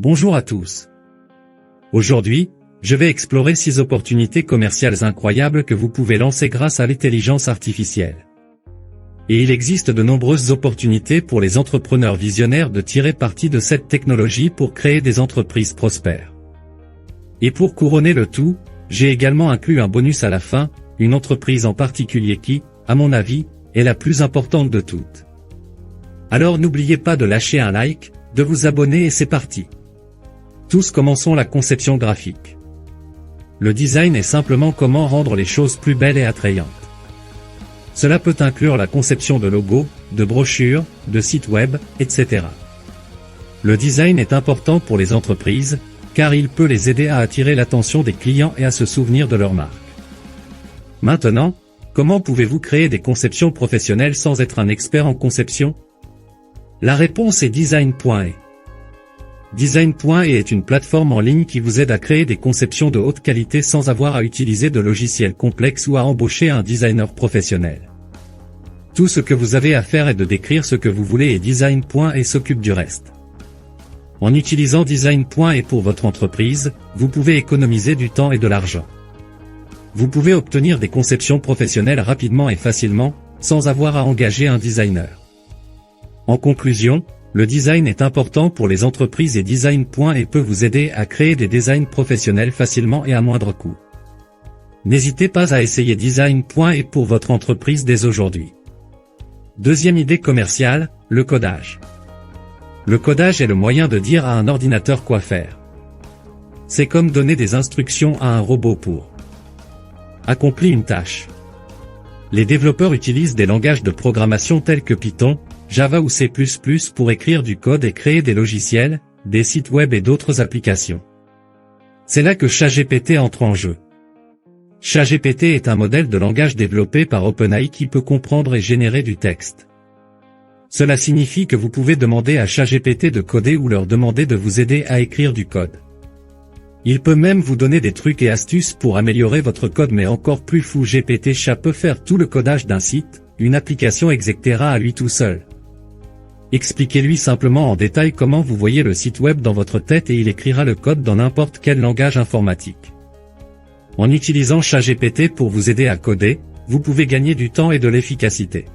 Bonjour à tous. Aujourd'hui, je vais explorer 6 opportunités commerciales incroyables que vous pouvez lancer grâce à l'intelligence artificielle. Et il existe de nombreuses opportunités pour les entrepreneurs visionnaires de tirer parti de cette technologie pour créer des entreprises prospères. Et pour couronner le tout, j'ai également inclus un bonus à la fin, une entreprise en particulier qui, à mon avis, est la plus importante de toutes. Alors n'oubliez pas de lâcher un like, de vous abonner et c'est parti. Tous commençons la conception graphique. Le design est simplement comment rendre les choses plus belles et attrayantes. Cela peut inclure la conception de logos, de brochures, de sites web, etc. Le design est important pour les entreprises, car il peut les aider à attirer l'attention des clients et à se souvenir de leur marque. Maintenant, comment pouvez-vous créer des conceptions professionnelles sans être un expert en conception? La réponse est Design.e. Design.e est une plateforme en ligne qui vous aide à créer des conceptions de haute qualité sans avoir à utiliser de logiciels complexes ou à embaucher un designer professionnel. Tout ce que vous avez à faire est de décrire ce que vous voulez et Design.e s'occupe du reste. En utilisant Design.e pour votre entreprise, vous pouvez économiser du temps et de l'argent. Vous pouvez obtenir des conceptions professionnelles rapidement et facilement, sans avoir à engager un designer. En conclusion, le design est important pour les entreprises et Design.e peut vous aider à créer des designs professionnels facilement et à moindre coût. N'hésitez pas à essayer Design.e pour votre entreprise dès aujourd'hui. Deuxième idée commerciale, le codage. Le codage est le moyen de dire à un ordinateur quoi faire. C'est comme donner des instructions à un robot pour accomplir une tâche. Les développeurs utilisent des langages de programmation tels que Python, Java ou C++ pour écrire du code et créer des logiciels, des sites web et d'autres applications. C'est là que ChatGPT entre en jeu. ChatGPT est un modèle de langage développé par OpenAI qui peut comprendre et générer du texte. Cela signifie que vous pouvez demander à ChatGPT de coder ou leur demander de vous aider à écrire du code. Il peut même vous donner des trucs et astuces pour améliorer votre code, mais encore plus fou, GPT Chat peut faire tout le codage d'un site, une application, etc. à lui tout seul. Expliquez-lui simplement en détail comment vous voyez le site web dans votre tête et il écrira le code dans n'importe quel langage informatique. En utilisant ChatGPT pour vous aider à coder, vous pouvez gagner du temps et de l'efficacité.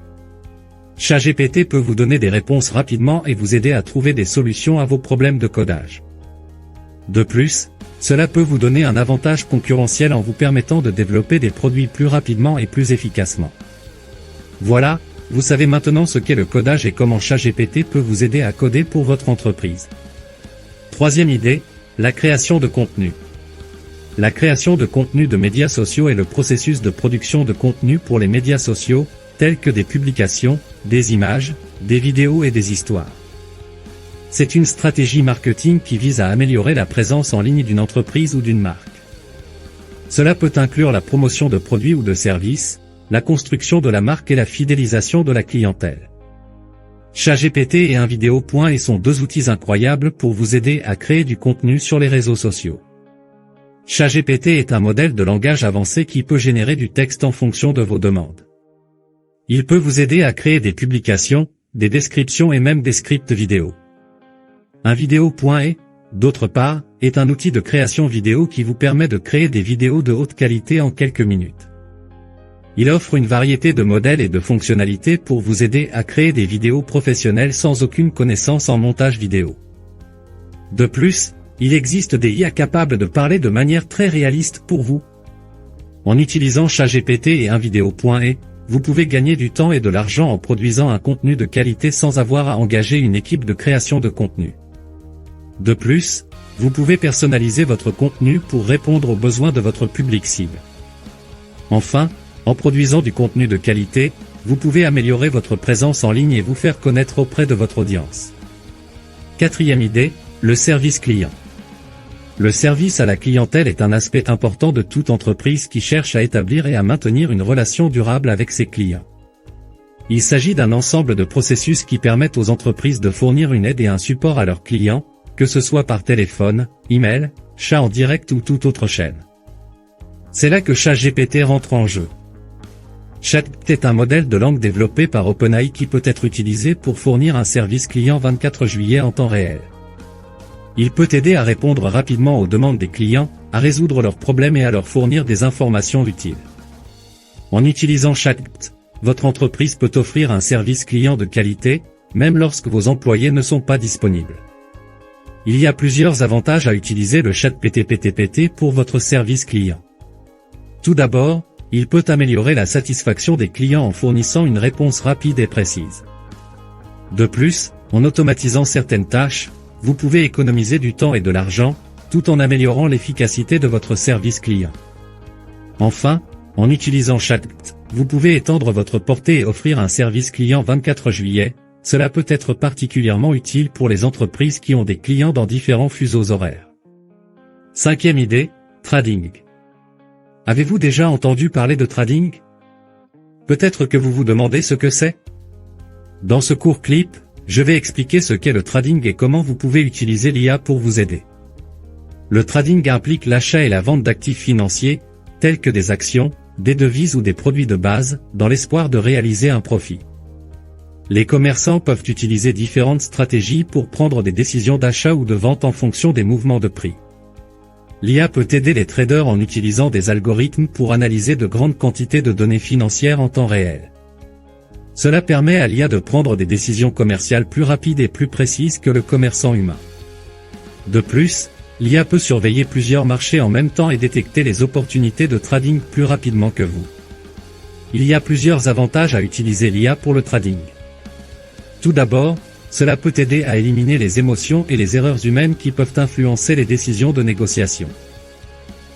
ChatGPT peut vous donner des réponses rapidement et vous aider à trouver des solutions à vos problèmes de codage. De plus, cela peut vous donner un avantage concurrentiel en vous permettant de développer des produits plus rapidement et plus efficacement. Voilà, vous savez maintenant ce qu'est le codage et comment ChatGPT peut vous aider à coder pour votre entreprise. Troisième idée, la création de contenu. La création de contenu de médias sociaux est le processus de production de contenu pour les médias sociaux, tels que des publications, des images, des vidéos et des histoires. C'est une stratégie marketing qui vise à améliorer la présence en ligne d'une entreprise ou d'une marque. Cela peut inclure la promotion de produits ou de services, la construction de la marque et la fidélisation de la clientèle. ChatGPT et InVideo.e sont deux outils incroyables pour vous aider à créer du contenu sur les réseaux sociaux. ChatGPT est un modèle de langage avancé qui peut générer du texte en fonction de vos demandes. Il peut vous aider à créer des publications, des descriptions et même des scripts vidéo. InVideo.e, d'autre part, est un outil de création vidéo qui vous permet de créer des vidéos de haute qualité en quelques minutes. Il offre une variété de modèles et de fonctionnalités pour vous aider à créer des vidéos professionnelles sans aucune connaissance en montage vidéo. De plus, il existe des IA capables de parler de manière très réaliste pour vous. En utilisant ChatGPT et InVideo.e, vous pouvez gagner du temps et de l'argent en produisant un contenu de qualité sans avoir à engager une équipe de création de contenu. De plus, vous pouvez personnaliser votre contenu pour répondre aux besoins de votre public cible. Enfin, en produisant du contenu de qualité, vous pouvez améliorer votre présence en ligne et vous faire connaître auprès de votre audience. Quatrième idée, le service client. Le service à la clientèle est un aspect important de toute entreprise qui cherche à établir et à maintenir une relation durable avec ses clients. Il s'agit d'un ensemble de processus qui permettent aux entreprises de fournir une aide et un support à leurs clients, que ce soit par téléphone, email, chat en direct ou toute autre chaîne. C'est là que ChatGPT rentre en jeu. ChatGPT est un modèle de langue développé par OpenAI qui peut être utilisé pour fournir un service client 24 juillet en temps réel. Il peut aider à répondre rapidement aux demandes des clients, à résoudre leurs problèmes et à leur fournir des informations utiles. En utilisant ChatGPT, votre entreprise peut offrir un service client de qualité, même lorsque vos employés ne sont pas disponibles. Il y a plusieurs avantages à utiliser le ChatGPT pour votre service client. Tout d'abord, il peut améliorer la satisfaction des clients en fournissant une réponse rapide et précise. De plus, en automatisant certaines tâches, vous pouvez économiser du temps et de l'argent, tout en améliorant l'efficacité de votre service client. Enfin, en utilisant ChatGPT, vous pouvez étendre votre portée et offrir un service client 24 juillet, cela peut être particulièrement utile pour les entreprises qui ont des clients dans différents fuseaux horaires. Cinquième idée, trading. Avez-vous déjà entendu parler de trading? Peut-être que vous vous demandez ce que c'est? Dans ce court clip, je vais expliquer ce qu'est le trading et comment vous pouvez utiliser l'IA pour vous aider. Le trading implique l'achat et la vente d'actifs financiers, tels que des actions, des devises ou des produits de base, dans l'espoir de réaliser un profit. Les commerçants peuvent utiliser différentes stratégies pour prendre des décisions d'achat ou de vente en fonction des mouvements de prix. L'IA peut aider les traders en utilisant des algorithmes pour analyser de grandes quantités de données financières en temps réel. Cela permet à l'IA de prendre des décisions commerciales plus rapides et plus précises que le commerçant humain. De plus, l'IA peut surveiller plusieurs marchés en même temps et détecter les opportunités de trading plus rapidement que vous. Il y a plusieurs avantages à utiliser l'IA pour le trading. Tout d'abord, cela peut aider à éliminer les émotions et les erreurs humaines qui peuvent influencer les décisions de négociation.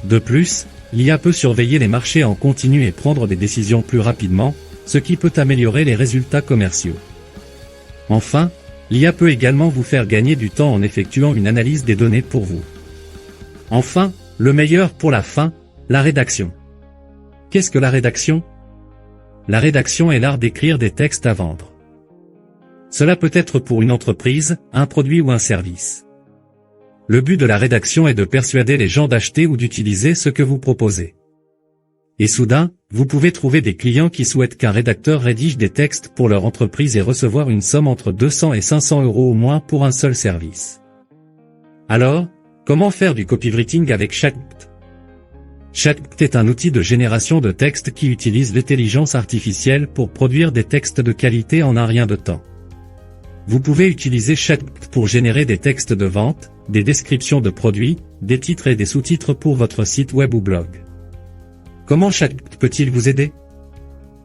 De plus, l'IA peut surveiller les marchés en continu et prendre des décisions plus rapidement, ce qui peut améliorer les résultats commerciaux. Enfin, l'IA peut également vous faire gagner du temps en effectuant une analyse des données pour vous. Enfin, le meilleur pour la fin, la rédaction. Qu'est-ce que la rédaction? La rédaction est l'art d'écrire des textes à vendre. Cela peut être pour une entreprise, un produit ou un service. Le but de la rédaction est de persuader les gens d'acheter ou d'utiliser ce que vous proposez. Et soudain, vous pouvez trouver des clients qui souhaitent qu'un rédacteur rédige des textes pour leur entreprise et recevoir une somme entre 200 et 500 € au moins pour un seul service. Alors, comment faire du copywriting avec ChatGPT? ChatGPT est un outil de génération de textes qui utilise l'intelligence artificielle pour produire des textes de qualité en un rien de temps. Vous pouvez utiliser ChatGPT pour générer des textes de vente, des descriptions de produits, des titres et des sous-titres pour votre site web ou blog. Comment ChatGPT peut-il vous aider?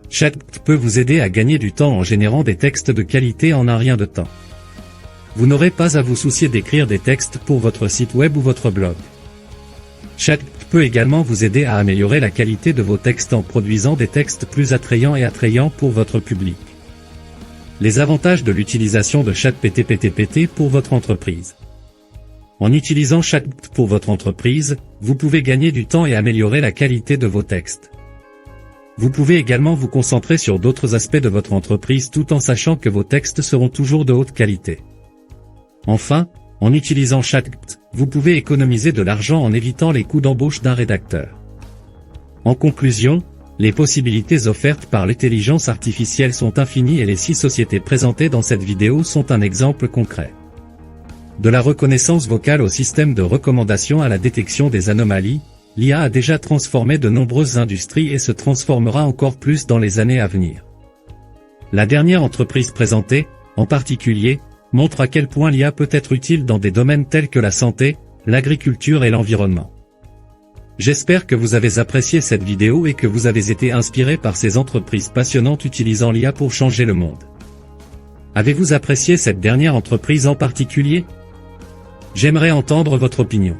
ChatGPT peut vous aider à gagner du temps en générant des textes de qualité en un rien de temps. Vous n'aurez pas à vous soucier d'écrire des textes pour votre site web ou votre blog. ChatGPT peut également vous aider à améliorer la qualité de vos textes en produisant des textes plus attrayants pour votre public. Les avantages de l'utilisation de ChatGPT pour votre entreprise. En utilisant ChatGPT pour votre entreprise, vous pouvez gagner du temps et améliorer la qualité de vos textes. Vous pouvez également vous concentrer sur d'autres aspects de votre entreprise tout en sachant que vos textes seront toujours de haute qualité. Enfin, en utilisant ChatGPT, vous pouvez économiser de l'argent en évitant les coûts d'embauche d'un rédacteur. En conclusion, les possibilités offertes par l'intelligence artificielle sont infinies et les 6 sociétés présentées dans cette vidéo sont un exemple concret. De la reconnaissance vocale au système de recommandation à la détection des anomalies, l'IA a déjà transformé de nombreuses industries et se transformera encore plus dans les années à venir. La dernière entreprise présentée, en particulier, montre à quel point l'IA peut être utile dans des domaines tels que la santé, l'agriculture et l'environnement. J'espère que vous avez apprécié cette vidéo et que vous avez été inspiré par ces entreprises passionnantes utilisant l'IA pour changer le monde. Avez-vous apprécié cette dernière entreprise en particulier? J'aimerais entendre votre opinion.